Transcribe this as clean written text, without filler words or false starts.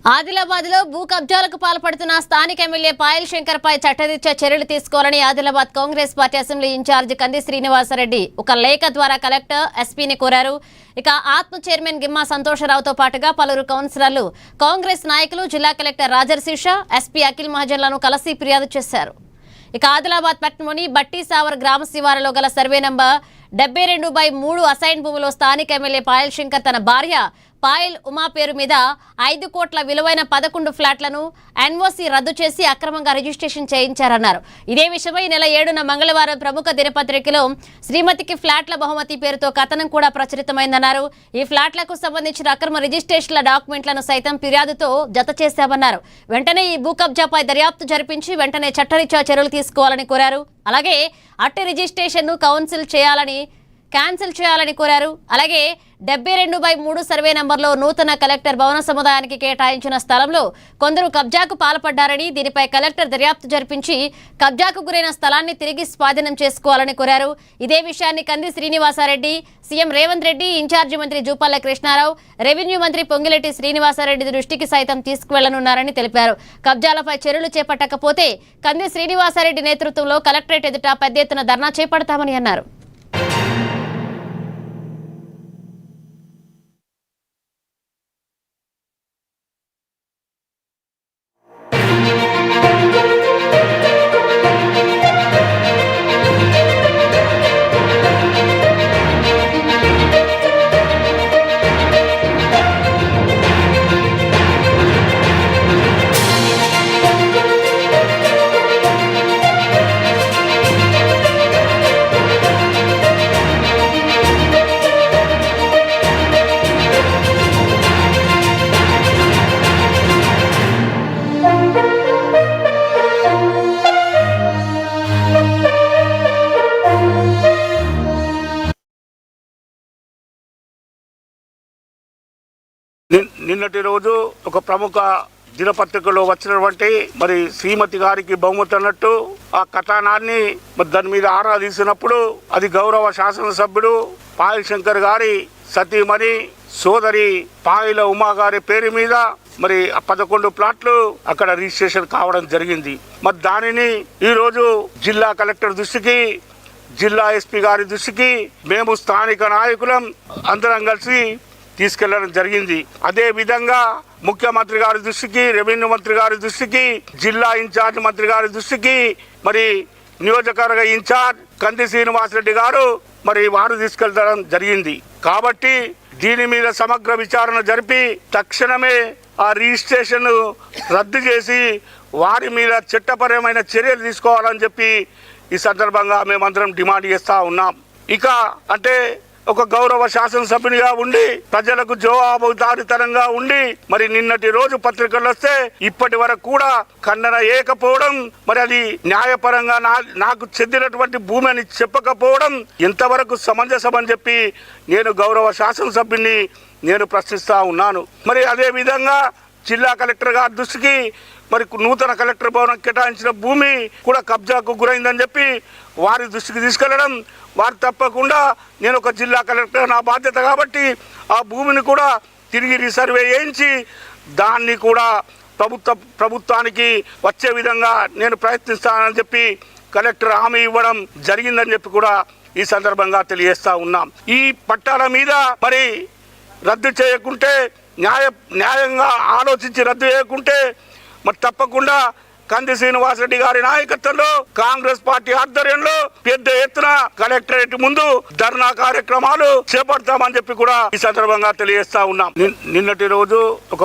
ఆదిలాబాద్ లో భూ కబ్జాలకు పాల్పడుతున్న స్థానిక ఎమ్మెల్యే పాయల్ శంకర్ పై చట్టరీత్యా చర్యలు తీసుకోవాలని Adilabad Congress party assembly incharge Kandi Srinivasa Reddy ఒక లేఖ ద్వారా కలెక్టర్ ఎస్పీని కోరారు. ఇక ఆత్మ చైర్మన్ గిమ్మా సంతోషరావుతో పాటుగా పలువురు కౌన్సిలర్లు, కాంగ్రెస్ నాయకులు జిల్లా కలెక్టర్ రాజర్శీష, ఎస్పీ అఖిల్ మహాజన్లను కలిసి ఫిర్యాదు చేశారు. ఇక ఆదిలాబాద్ పట్టణంలోని బట్టి సావర్ గ్రామ శివారులో గల సర్వే నంబర్ 72/3 అసైన్ భూమిలో స్థానిక ఎమ్మెల్యే పాయల్ శంకర్ తన భార్య పాయల్ ఉమా పేరు మీద 5 కోట్ల విలువైన 11 ఫ్లాట్లను ఎన్ఓసి రద్దు చేసి అక్రమంగా రిజిస్ట్రేషన్ చేయించారన్నారు. ఇదే విషయమై నెల 7న మంగళవారం ప్రముఖ దినపత్రికలో శ్రీమతికి ఫ్లాట్ల బహుమతి పేరుతో కథనం కూడా ప్రచురితమైందన్నారు. ఈ ఫ్లాట్లకు సంబంధించిన అక్రమ రిజిస్ట్రేషన్ల డాక్యుమెంట్లను సైతం ఫిర్యాదుతో జత చేశామన్నారు. వెంటనే ఈ భూ కబ్జాపై దర్యాప్తు జరిపించి వెంటనే చట్టరీత్యా చర్యలు తీసుకోవాలని కోరారు. అలాగే అట్టి రిజిస్ట్రేషన్ ను క్యాన్సిల్ చేయాలని కోరారు. అలాగే 72/3 సర్వే నంబర్లో నూతన కలెక్టర్ భవన సముదాయానికి కేటాయించిన స్థలంలో కొందరు కబ్జాకు పాల్పడ్డారని, దీనిపై కలెక్టర్ దర్యాప్తు జరిపించి కబ్జాకు గురైన స్థలాన్ని తిరిగి స్వాధీనం చేసుకోవాలని కోరారు. ఇదే విషయాన్ని కంది శ్రీనివాసరెడ్డి, సీఎం రేవంత్ రెడ్డి, ఇన్ఛార్జి మంత్రి జూపల్లి కృష్ణారావు, రెవెన్యూ మంత్రి పొంగిరెడ్డి శ్రీనివాసరెడ్డి దృష్టికి సైతం తీసుకువెళ్లనున్నారని తెలిపారు. కబ్జాలపై చర్యలు చేపట్టకపోతే కంది శ్రీనివాసరెడ్డి నేతృత్వంలో కలెక్టరేట్ ఎదుట పెద్ద ఎత్తున ధర్నా చేపడతామని అన్నారు. నిన్నటి రోజు ఒక ప్రముఖ దినపత్రికలో వచ్చినటువంటి శ్రీమతి గారికి బహుమతి అన్నట్టు ఆ కథనాన్ని దాని మీద ఆరా తీసినప్పుడు అది గౌరవ శాసనసభ్యుడు పాయల్ శంకర్ గారి సతీమణి సోదరి పాయల ఉమా గారి పేరు మీద 11 ప్లాట్లు అక్కడ రిజిస్ట్రేషన్ కావడం జరిగింది. దానిని ఈరోజు జిల్లా కలెక్టర్ దృష్టికి, జిల్లా ఎస్పీ గారి దృష్టికి మేము స్థానిక నాయకులం అందరం కలిసి తీసుకెళ్లడం జరిగింది. అదే విధంగా ముఖ్యమంత్రి గారి దృష్టికి, రెవెన్యూ మంత్రి గారి దృష్టికి, జిల్లా ఇన్ఛార్జ్ మంత్రి గారి దృష్టికి, నియోజకవర్గ ఇన్ఛార్జ్ కంది శ్రీనివాసరెడ్డి గారు వారు తీసుకెళ్లడం జరిగింది. కాబట్టి దీని మీద సమగ్ర విచారణ జరిపి తక్షణమే ఆ రిజిస్ట్రేషన్ రద్దు చేసి వారి మీద చట్టపరమైన చర్యలు తీసుకోవాలని చెప్పి ఈ సందర్భంగా మేమందరం డిమాండ్ చేస్తా ఉన్నాం. ఇక అంటే ఒక గౌరవ శాసనసభ్యునిగా ఉండి ప్రజలకు జవాబుదారీతనంగా ఉండి నిన్నటి రోజు పత్రికలు వస్తే ఇప్పటి వరకు కూడా ఖండన ఏకపోవడం, అది న్యాయపరంగా నాకు చెందినటువంటి భూమి అని చెప్పకపోవడం ఎంతవరకు సమంజసమని చెప్పి నేను గౌరవ శాసనసభ్యుని నేను ప్రశ్నిస్తా ఉన్నాను. అదే విధంగా జిల్లా కలెక్టర్ గారి దృష్టికి నూతన కలెక్టర్ భవనం కేటాయించిన భూమి కూడా కబ్జాకు గురైందని చెప్పి వారి దృష్టికి తీసుకెళ్లడం, వారు తప్పకుండా నేను ఒక జిల్లా కలెక్టర్ నా బాధ్యత కాబట్టి ఆ భూమిని కూడా తిరిగి రీసర్వే చేయించి దాన్ని కూడా ప్రభుత్వానికి వచ్చే విధంగా నేను ప్రయత్నిస్తానని చెప్పి కలెక్టర్ హామీ ఇవ్వడం జరిగిందని చెప్పి కూడా ఈ సందర్భంగా తెలియజేస్తా ఉన్నాం. ఈ పట్టాల మీద రద్దు చేయకుంటే న్యాయంగా ఆలోచించి రద్దు చేయకుంటే తప్పకుండా కంది శ్రీనివాసరెడ్డి గారి నాయకత్వంలో కాంగ్రెస్ పార్టీ ఆధ్వర్యంలో పెద్ద ఎత్తున కలెక్టరేట్ ముందు ధర్నా కార్యక్రమాలు చేపడతామని చెప్పి కూడా ఈ సందర్భంగా తెలియజేస్తా ఉన్నాం. నిన్నటి రోజు ఒక